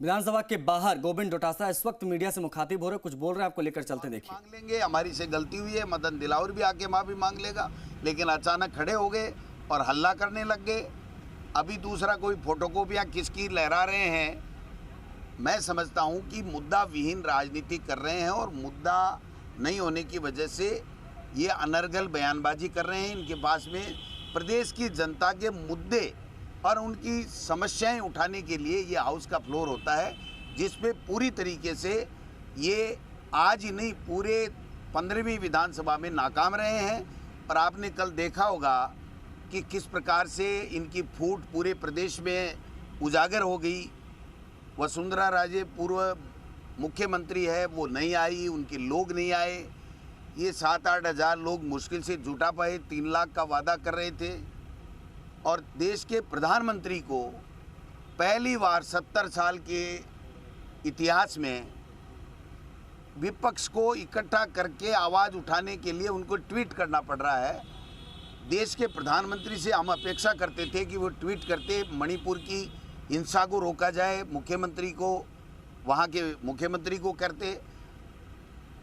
विधानसभा के बाहर गोविंद डोटासरा इस वक्त मीडिया से मुखातिब हो रहे, कुछ बोल रहे हैं, आपको लेकर चलते देखिए। मांग लेंगे, हमारी से गलती हुई है, मदन दिलावर भी आके माफी मांग लेगा, लेकिन अचानक खड़े हो गए और हल्ला करने लग गए। अभी दूसरा कोई फोटोकॉपियाँ किसकी लहरा रहे हैं। मैं समझता हूं कि मुद्दा विहीन राजनीति कर रहे हैं और मुद्दा नहीं होने की वजह से ये अनर्गल बयानबाजी कर रहे हैं। इनके पास में प्रदेश की जनता के मुद्दे और उनकी समस्याएं उठाने के लिए ये हाउस का फ्लोर होता है, जिसपे पूरी तरीके से ये आज ही नहीं पूरे 15वीं विधानसभा में नाकाम रहे हैं। और आपने कल देखा होगा कि किस प्रकार से इनकी फूट पूरे प्रदेश में उजागर हो गई। वसुंधरा राजे पूर्व मुख्यमंत्री है, वो नहीं आई, उनके लोग नहीं आए। ये 7-8 हज़ार लोग मुश्किल से जुटा पाए, 3 लाख का वादा कर रहे थे। और देश के प्रधानमंत्री को पहली बार 70 साल के इतिहास में विपक्ष को इकट्ठा करके आवाज़ उठाने के लिए उनको ट्वीट करना पड़ रहा है। देश के प्रधानमंत्री से हम अपेक्षा करते थे कि वो ट्वीट करते, मणिपुर की हिंसा को रोका जाए, मुख्यमंत्री को वहाँ के मुख्यमंत्री को करते।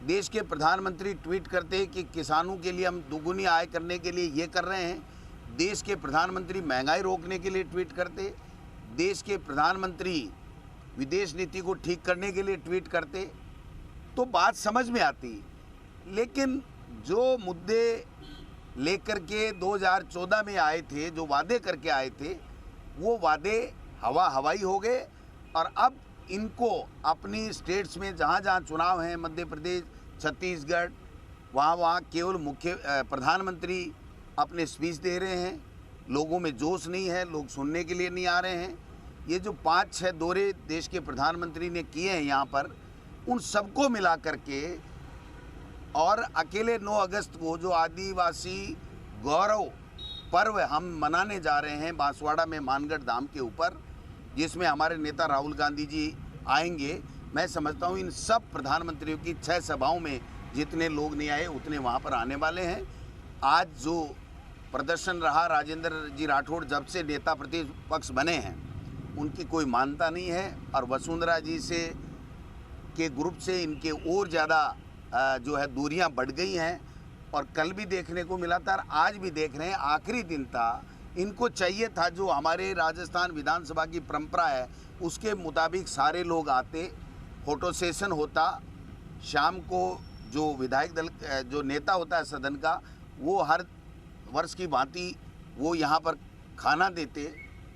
देश के प्रधानमंत्री ट्वीट करते कि किसानों के लिए हम दुगुनी आय करने के लिए ये कर रहे हैं। देश के प्रधानमंत्री महंगाई रोकने के लिए ट्वीट करते। देश के प्रधानमंत्री विदेश नीति को ठीक करने के लिए ट्वीट करते, तो बात समझ में आती। लेकिन जो मुद्दे लेकर के 2014 में आए थे, जो वादे करके आए थे, वो वादे हवाई हो गए। और अब इनको अपनी स्टेट्स में जहाँ जहाँ चुनाव हैं, मध्य प्रदेश, छत्तीसगढ़, वहाँ केवल प्रधानमंत्री अपने स्पीच दे रहे हैं। लोगों में जोश नहीं है, लोग सुनने के लिए नहीं आ रहे हैं। ये जो 5-6 दौरे देश के प्रधानमंत्री ने किए हैं यहाँ पर, उन सबको मिला करके और अकेले 9 अगस्त को जो आदिवासी गौरव पर्व हम मनाने जा रहे हैं बांसवाड़ा में मानगढ़ धाम के ऊपर, जिसमें हमारे नेता राहुल गांधी जी आएंगे। मैं समझता हूँ इन सब प्रधानमंत्रियों की 6 सभाओं में जितने लोग नहीं आए उतने वहाँ पर आने वाले हैं। आज जो प्रदर्शन रहा, राजेंद्र जी राठौड़ जब से नेता प्रतिपक्ष बने हैं उनकी कोई मानता नहीं है और वसुंधरा जी से के ग्रुप से इनके और ज़्यादा जो है दूरियां बढ़ गई हैं। और कल भी देखने को मिला था और आज भी देख रहे हैं, आखिरी दिन था। इनको चाहिए था जो हमारे राजस्थान विधानसभा की परंपरा है उसके मुताबिक सारे लोग आते, फोटो सेशन होता, शाम को जो विधायक दल जो नेता होता है सदन का, वो हर वर्ष की भांति वो यहाँ पर खाना देते।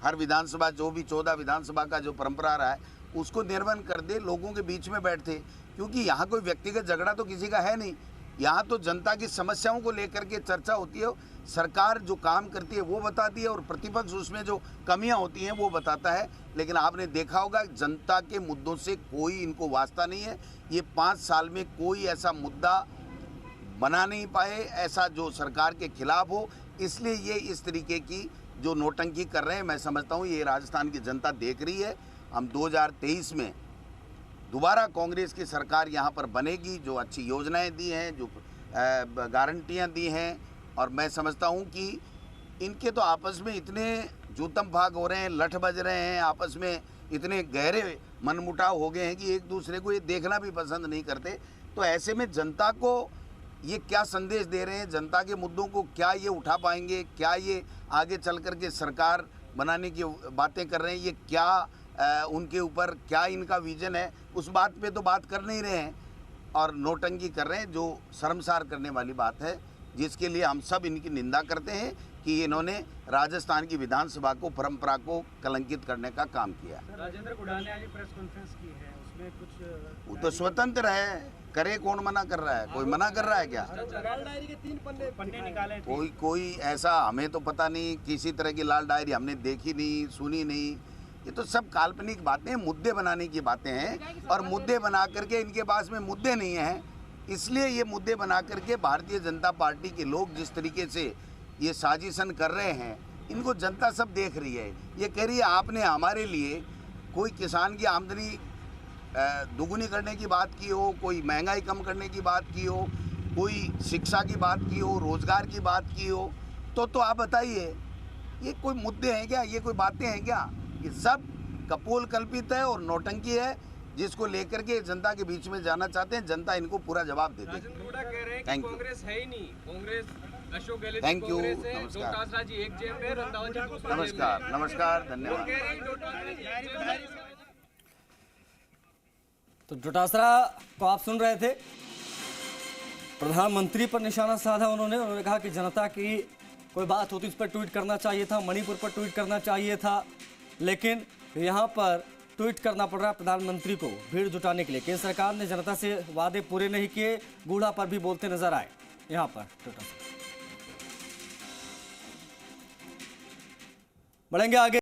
हर विधानसभा जो भी 14 विधानसभा का जो परंपरा रहा है उसको निर्वहन कर दे, लोगों के बीच में बैठते। क्योंकि यहाँ कोई व्यक्तिगत झगड़ा तो किसी का है नहीं, यहाँ तो जनता की समस्याओं को लेकर के चर्चा होती है। सरकार जो काम करती है वो बताती है और प्रतिपक्ष उसमें जो कमियां होती हैं वो बताता है। लेकिन आपने देखा होगा जनता के मुद्दों से कोई इनको वास्ता नहीं है। ये 5 साल में कोई ऐसा मुद्दा बना नहीं पाए ऐसा जो सरकार के खिलाफ हो, इसलिए ये इस तरीके की जो नोटंकी कर रहे हैं। मैं समझता हूँ ये राजस्थान की जनता देख रही है। हम 2023 में दोबारा कांग्रेस की सरकार यहाँ पर बनेगी, जो अच्छी योजनाएं दी हैं, जो गारंटियाँ दी हैं। और मैं समझता हूँ कि इनके तो आपस में इतने जूतम भाग हो रहे हैं, लठ बज रहे हैं, आपस में इतने गहरे मनमुटाव हो गए हैं कि एक दूसरे को ये देखना भी पसंद नहीं करते। तो ऐसे में जनता को ये क्या संदेश दे रहे हैं, जनता के मुद्दों को क्या ये उठा पाएंगे, क्या ये आगे चल कर के सरकार बनाने की बातें कर रहे हैं, ये क्या उनके ऊपर क्या इनका विजन है, उस बात पे तो बात कर नहीं रहे हैं और नोटंकी कर रहे हैं, जो शर्मसार करने वाली बात है, जिसके लिए हम सब इनकी निंदा करते हैं कि इन्होंने राजस्थान की विधानसभा को, परंपरा को कलंकित करने का काम किया। राजेंद्र गुढ़ा ने आज प्रेस कॉन्फ्रेंस की है, उसमें कुछ वो तो स्वतंत्र है, करे कौन मना कर रहा है? कोई मना कर रहा है क्या? लाल डायरी के 3 पन्ने निकाले थे। कोई ऐसा हमें तो पता नहीं, किसी तरह की लाल डायरी हमने देखी नहीं, सुनी नहीं। ये तो सब काल्पनिक बातें, मुद्दे बनाने की बातें हैं और मुद्दे बना करके इनके पास में मुद्दे नहीं हैं, इसलिए ये मुद्दे बना करके भारतीय जनता पार्टी के लोग जिस तरीके से ये साजिशन कर रहे हैं, इनको जनता सब देख रही है। ये कह रही है आपने हमारे लिए कोई किसान की आमदनी दुगुनी करने की बात की हो, कोई महंगाई कम करने की बात की हो, कोई शिक्षा की बात की हो, रोजगार की बात की हो, तो आप बताइए ये कोई मुद्दे हैं क्या, ये कोई बातें हैं क्या? ये सब कपोल कल्पित है और नौटंकी है, जिसको लेकर के जनता के बीच में जाना चाहते हैं। जनता इनको पूरा जवाब दे देगी। राजन थोड़ा कह रहे हैं कि Thank you. कांग्रेस है ही नहीं, कांग्रेस अशोक गहलोत Thank you. कांग्रेस है, नमस्कार। डोटासरा जी एक जेब में, रंधावा जी दूसरी जेब में। नमस्कार, नमस्कार, वो धन्यवाद। कह रहे हैं डोटासरा जी एक जेब में। तो डोटासरा को आप सुन रहे थे, प्रधानमंत्री पर निशाना साधा उन्होंने कहा कि जनता की कोई बात होती उस पर ट्वीट करना चाहिए था, मणिपुर पर ट्वीट करना चाहिए था, लेकिन यहाँ पर ट्वीट करना पड़ रहा है प्रधानमंत्री को भीड़ जुटाने के लिए। केंद्र सरकार ने जनता से वादे पूरे नहीं किए, गूढ़ा पर भी बोलते नजर आए यहाँ पर डोटासरा। बढ़ेंगे आगे।